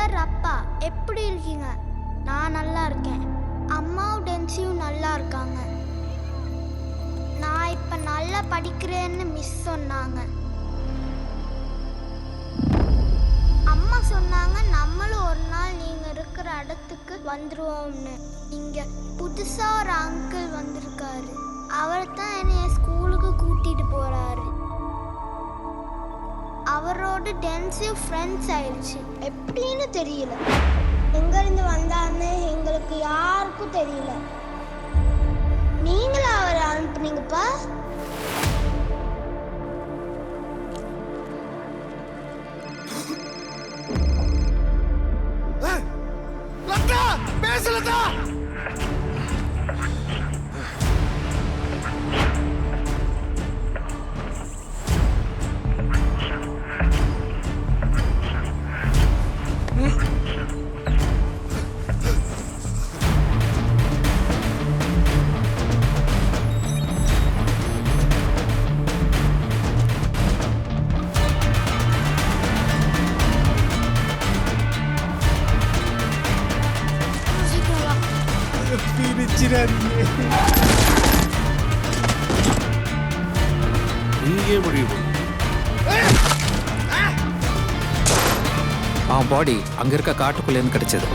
Dear அப்பா, எப்படி இருக்கீங்க? நான் நல்லா இருக்கேன். அம்மாவும் டென்சியும் நல்லா இருக்காங்க. நான் இப்ப நல்லா படிக்கிறேன்னு மிஸ் சொன்னாங்க. அம்மா சொன்னாங்க நம்மளும் ஒரு நாள் நீங்க இருக்கிற இடத்துக்கு வந்துருவோம்னு. இங்க புதுசா ஒரு அங்கிள் வந்திருக்காரு. அவர் தான் என்னைய ஸ்கூலுக்கு கூட்டிட்டு போறாரு. அவரோட டென்சிவ் ஃப்ரெண்ட்ஸ் ஆயிடுச்சு. எப்படின்னு தெரியல. எங்கிருந்து வந்தாருன்னு எங்களுக்கு யாருக்கும் தெரியல. நீங்களும் அவரை அனுப்புனீங்கப்பா? பேசலதா நீயே முடிவு. அவன் பாடி அங்க இருக்க காட்டுக்குள்ளேருந்து கிடைச்சது.